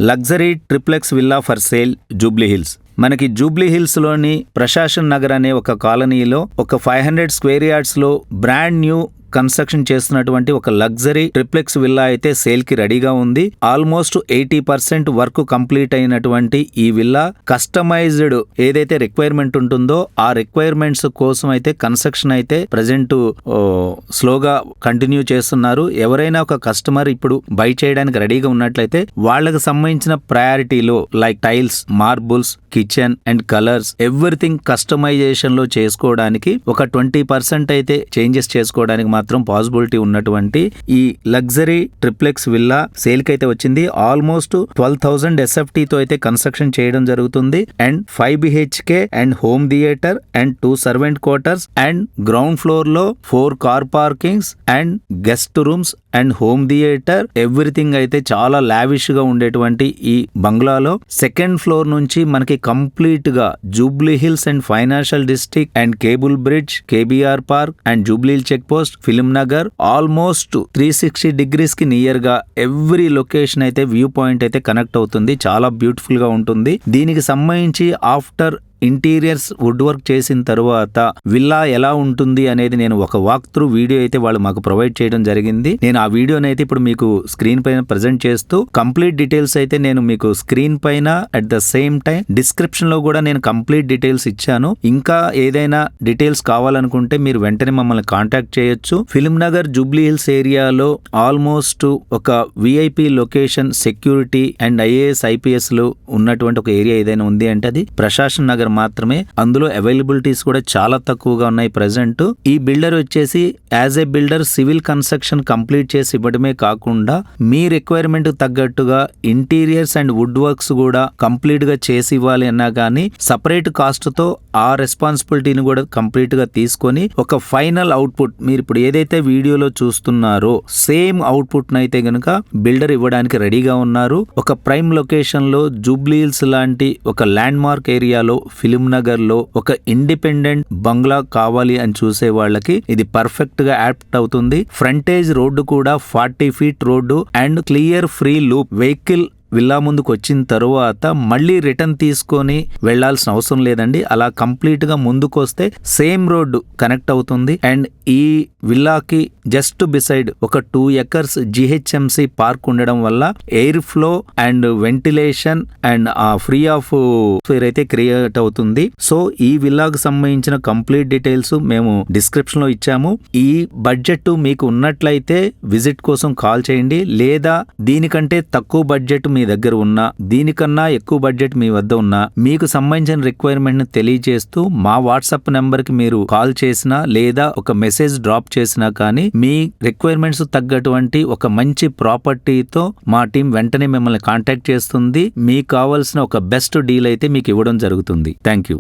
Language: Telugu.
Luxury triplex villa for sale Jubilee hills. మనకి జూబ్లీ హిల్స్ లోని ప్రశాసన్ నగర్ అనే ఒక కాలనీలో ఒక 500 స్క్వేర్ యార్డ్స్ లో బ్రాండ్ న్యూ కన్స్ట్రక్షన్ చేస్తున్నటువంటి ఒక లగ్జరీ ట్రిప్లెక్స్ విల్లా అయితే సేల్ కి రెడీగా ఉంది. ఆల్మోస్ట్ 80% వర్క్ కంప్లీట్ అయినటువంటి ఈ విల్లా కస్టమైజ్డ్ ఏదైతే రిక్వైర్మెంట్ ఉంటుందో ఆ రిక్వైర్మెంట్స్ కోసం అయితే కన్స్ట్రక్షన్ అయితే ప్రజెంట్ స్లోగా కంటిన్యూ చేస్తున్నారు. ఎవరైనా ఒక కస్టమర్ ఇప్పుడు బై చేయడానికి రెడీగా ఉన్నట్లయితే వాళ్ళకి సంబంధించిన ప్రయారిటీలో like tiles, marbles, kitchen and colours everything customisation లో చేసుకోవడానికి ఒక 20% అయితే చేంజెస్ చేసుకోవడానికి మాత్రం పాసిబిలిటీ ఉన్నటువంటి ఈ లగ్జరీ ట్రిప్లెక్స్ విల్లా సేల్ కి అయితే వచ్చింది. ఆల్మోస్ట్ 12,000 SFT తో అయితే కన్స్ట్రక్షన్ చేయడం జరుగుతుంది. And 5 BHK and home theatre and 2 servant quarters and ground floor లో 4 car parkings and guest rooms and home theatre everything అయితే చాలా లావిష్ గా ఉండేటువంటి ఈ బంగ్లాలో సెకండ్ ఫ్లోర్ నుంచి మనకి కంప్లీట్ గా Jubilee Hills and financial district and cable bridge, KBR park and Jubilee check post, Film Nagar almost 360 degrees కి నియర్ గా ఎవ్రీ లొకేషన్ అయితే వ్యూ పాయింట్ అయితే కనెక్ట్ అవుతుంది. చాలా బ్యూటిఫుల్ గా ఉంటుంది. దీనికి సంబంధించి ఆఫ్టర్ ఇంటీరియర్స్ వుడ్ వర్క్ చేసిన తర్వాత విల్లా ఎలా ఉంటుంది అనేది నేను ఒక వాక్ త్రూ వీడియో అయితే వాళ్ళు మాకు ప్రొవైడ్ చేయడం జరిగింది. నేను ఆ వీడియోని అయితే ఇప్పుడు మీకు స్క్రీన్ పైన ప్రెజెంట్ చేస్తూ కంప్లీట్ డీటెయిల్స్ అయితే నేను మీకు స్క్రీన్ పైన at the same time description లో కూడా నేను కంప్లీట్ డీటెయిల్స్ ఇచ్చాను. ఇంకా ఏదైనా డీటెయిల్స్ కావాలనుకుంటే మీరు వెంటనే మమ్మల్ని కాంటాక్ట్ చేయొచ్చు. ఫిల్మ్ నగర్ జూబ్లీ హిల్స్ ఏరియాలో ఆల్మోస్ట్ ఒక VIP location, security and IAS IPS లు ఉన్నటువంటి ఒక ఏరియా ఏదైనా ఉంది అంటే అది ప్రశాసన్ నగర్ మాత్రమే. అందులో అవైలబిలిటీస్ కూడా చాలా తక్కువగా ఉన్నాయి ప్రెసెంట్. ఈ బిల్డర్ వచ్చేసి as a builder civil construction complete చేసి ఇవ్వడమే కాకుండా మీ రిక్వైర్మెంట్ తగ్గట్టుగా ఇంటీరియర్స్ అండ్ వుడ్ వర్క్స్ కూడా కంప్లీట్ గా చేసి ఇవ్వాలి అన్నా గానీ సపరేట్ కాస్ట్ తో ఆ రెస్పాన్సిబిలిటీని కూడా కంప్లీట్ గా తీసుకొని ఒక ఫైనల్ అవుట్పుట్ మీరు ఇప్పుడు ఏదైతే వీడియోలో చూస్తున్నారో సేమ్ అవుట్పుట్ నైతే గనుక బిల్డర్ ఇవ్వడానికి రెడీగా ఉన్నారు. ఒక ప్రైమ్ లొకేషన్ లో జూబ్లీ హిల్స్ లాంటి ఒక ల్యాండ్ మార్క్ ఏరియాలో ఫిల్మ్ నగర్ లో ఒక ఇండిపెండెంట్ బంగ్లా కావాలి అని చూసే వాళ్ళకి ఇది పర్ఫెక్ట్ గా యాప్ట్ అవుతుంది. ఫ్రంటేజ్ రోడ్డు కూడా 40 feet road and clear free loop. Vehicle villa ముందుకు వచ్చిన తరువాత మళ్ళీ రిటర్న్ తీసుకొని వెళ్లాల్సిన అవసరం లేదండి. అలా కంప్లీట్ గా ముందుకు వస్తే సేమ్ రోడ్డు కనెక్ట్ అవుతుంది. అండ్ ఈ విల్లాకి జస్ట్ బిసైడ్ ఒక 2 acres GHMC పార్క్ ఉండడం వల్ల air flow and ventilation and free of fair అయితే క్రియేట్ అవుతుంది. సో ఈ విల్లాకు సంబంధించిన కంప్లీట్ డీటెయిల్స్ మేము డిస్క్రిప్షన్ లో ఇచ్చాము. ఈ బడ్జెట్ మీకు ఉన్నట్లయితే విజిట్ కోసం కాల్ చేయండి. లేదా దీనికంటే తక్కువ బడ్జెట్ మీ దగ్గర ఉన్నా, దీనికన్నా ఎక్కువ బడ్జెట్ మీ వద్ద ఉన్నా, మీకు సంబంధించిన రిక్వైర్మెంట్ ని తెలియజేస్తూ మా వాట్సాప్ నెంబర్ కి మీరు కాల్ చేసినా లేదా ఒక మెసేజ్ డ్రాప్ చేసినా కానీ మీ రిక్వైర్మెంట్స్ తగ్గటువంటి ఒక మంచి ప్రాపర్టీతో మా టీం వెంటనే మిమ్మల్ని కాంటాక్ట్ చేస్తుంది. మీకు కావాల్సిన ఒక బెస్ట్ డీల్ అయితే మీకు ఇవ్వడం జరుగుతుంది. Thank you.